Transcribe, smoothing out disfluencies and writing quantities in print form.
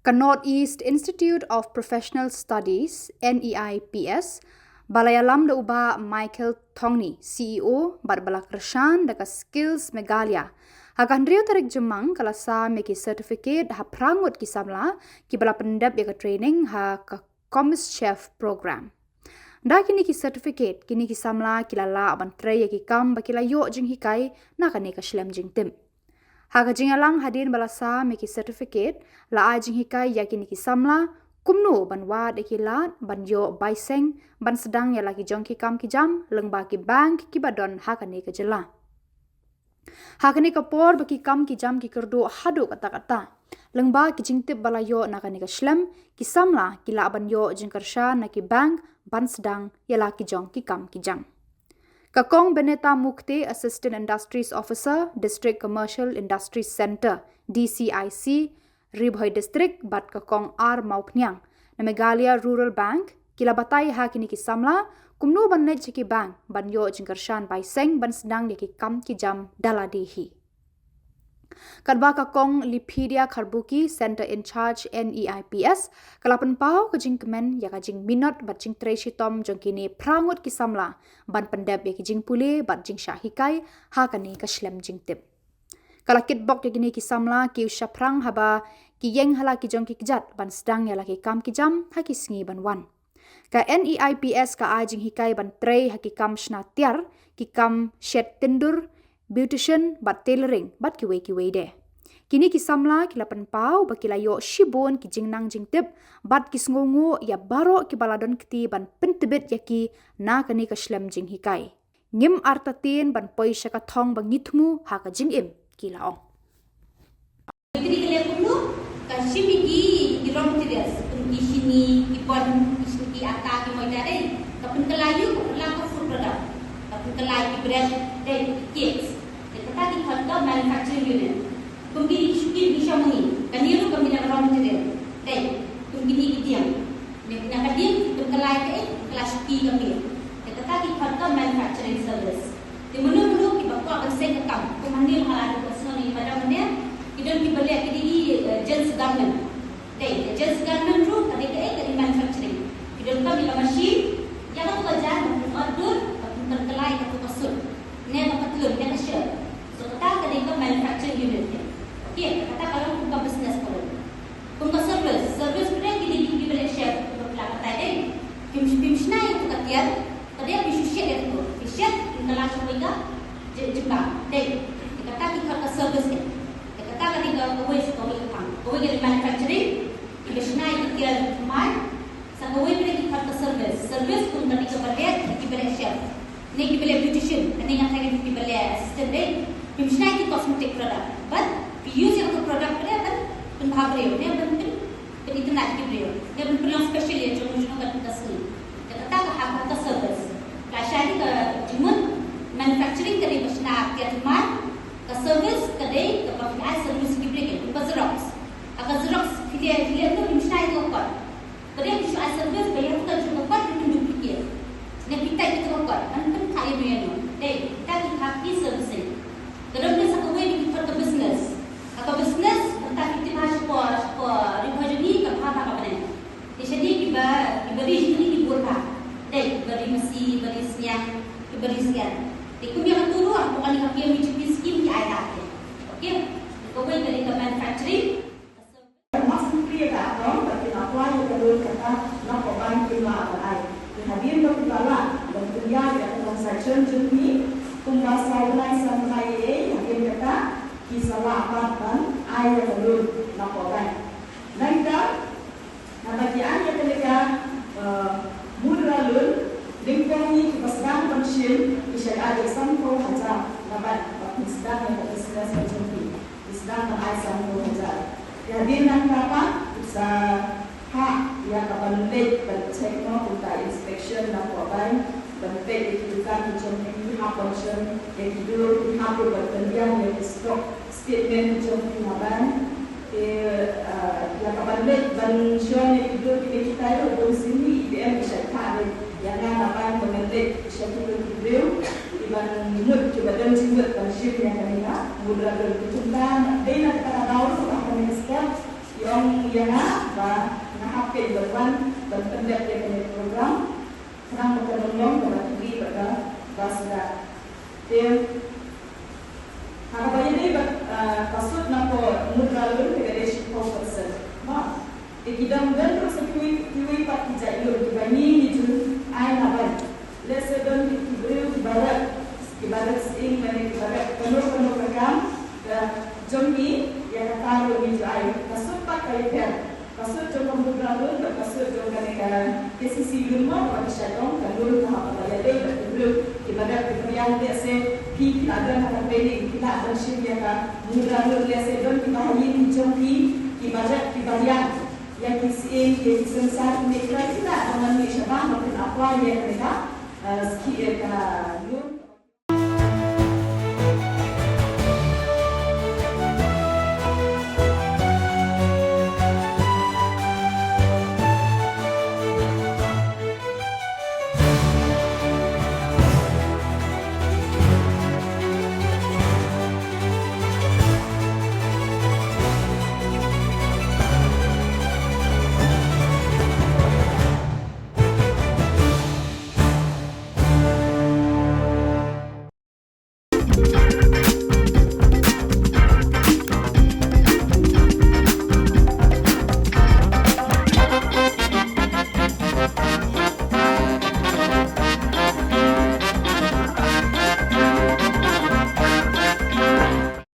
Ka Northeast Institute of Professional Studies NEIPS Balayalam da uba Michael Thongni CEO Barbala Krishan da ka Skills Megalia akan rio tarik jemang kalasa meki certificate ha prangut ki samla ki bala pendap ya ka training ha ka Commerce Chef program. Da kini ki certificate kini ki samla kilala aban tray ya ki kam bakila yo jing hikai na ka ne ka shlem jing tim. Haga jingalang hadin balasa meki certificate la ajing hikai yakini ki samla kumno ban wa de ki lat ban yo baiseng ban sedang ya lagi jongki kam ki jam lengba ki bank ki badon haga ne ka jela. Haga ne ka por baki kam ki jam ki kerdo hado kata-kata. Lengba ki jingtip balayo na ka ne ka shlem ki samla ki la ban yo jingkarsha na ki bank ban sedang ya lagi jongki kam ki jam. Kakong Beneta Mukti, Assistant Industries Officer, District Commercial Industries Center, DCIC, Ribhoy District, Bat Kakong R. Maupnyang, na Megalia Rural Bank, kilabatay hakini ki samla, kumno ban net ki bank, ban yo jingkarshan by seng ban sedang ki kam ki jam daladihi. Kadba Kakong Lipidia Karbuki, Center in Charge NEIPS, kalapan pau ke jing kemen ya ka jing minot bat jing treshi tom jong kini prangut ki samla ban pendap ya ki jing pule bat jing syahikai ha kani ka shlem jing tip. Kalakit bok ya kini ki samla ki usha prang haba ki yeng hala ki jong ki kjat ban sedang ya laki kam ki jam ha ki singi ban wan. Ka NEIPS ka ajing hikai ban tray ha ki kam shna tiar ki kam shed tindur beautician bat tailoring bat ki wei de. Kini ki samla ki lapan pau ba ki layo shibon ki jingnang jingtip bat ki sngongo ya baro ki baladon kti ban pentebet ya ki na kani ka shlem jing hikai. Ngim artatin ban poi syaka thong bang ngithmu ha ka jingim ki laong. Kini kalian perlu kasih bagi raw materials untuk sini ipon isi ata ki mo dare kapun kelayu kapun ka food product kapun kelayu bread dan cakes kita di hotel manufacturing unit pembeli syukur bisa mengi kaniru kami nak raw material dan pembeli kidiam ni punya kadim berkelai ke kelas ki kami kita di hotel manufacturing service di menu-menu kita akan send account kemandil hal ada personal ni pada mana kita beli kini gents garment dan gents garment tu tadi ke manufacturing kita kami la machine yang tu kerja order terkelai ke kasut ni apa tu ni ka shirt so kita ke manufacturing unit okey kata kalau buka business kalau buka service pada kini beli chef berpelak tadi pimshna itu katian tadi bisu chef itu chef dalam sebuah jembatan dan kata kita ke service ni kata kan kita kawai sekali kan kawai ke manufacturing pimshna itu kira mai sakawai pada kita ke service pun tadi ke beli chef ni kita beli beautician ni yang saya kita beli assistant deh pimshna itu cosmetic product but use yang product pada kan penghapre ni penting itu nak dibeli ni perlu special ya cuma kat kasih kata hak ke service Kasyari ke jimun manufacturing ke pimshna tiap rumah ke service ke day ke pakai service dibeli ke Xerox agar Xerox dia tu pimshna itu kot kadang pimshna service bayar tu juga kot itu duplicate ni kita itu kot kan kaya dunia ni kita haki service kadang ni satu way kita ke business atau business entah kita bahas apa ribaju ni ke apa ni jadi kita beri ini dibuat beri mesi, beri siang, beri siang. Ikut yang turun, bukan yang kami mencuci skim di ayat. Okey, kau beri ke manufacturing. Masuk pria tak tahu, tapi nak buat yang kedua kata nak buat lima ay. Hadir berkala dan dunia di atas section juni, kumbas lain sampai hadir kata kisah lapan ay yang kedua nak buat. Nanti, bagi ay yang kedua mula lun lingkong ni kita sedang pensiun bisa ada sampo hajar dapat sedang yang sedang menjadi sedang ada sampo hajar jadi nak apa bisa hak yang kapan late dan cek no untuk inspection dan apa bentuk itu kan macam ini hak pensiun yang itu hak berpendiam yang stok statement macam ini apa yang kapan late pensiun yang itu kita itu sini IBM bisa tarik yang apa mengenai syarikat beliau iban mood coba dan singkat pensiun yang kami nak mula berjumpa dengan para tahu apa yang sekarang yang na nahapin berwan berpendek dari program senang berkenolong berbagi pada bahasa dia harapannya ini pasut napo mudralun federation person ma ikidam dan terus kiwi pak kijai lo dibani itu ai nabai lesson di barat sing mana barat penuh program jombi yang tahu ni ai pasut pak kalian pasut jom mudralun pasut jom kan KCC rumah pada syadong kalul tahap apa ya betul ibadat yang dia se pi ada nak beli kita ada syiar ka mudralun dia se don kita hari jom pi ibadat bagian yang KCC sensar ni kita dengan ni syabah maupun apa yang mereka ski ka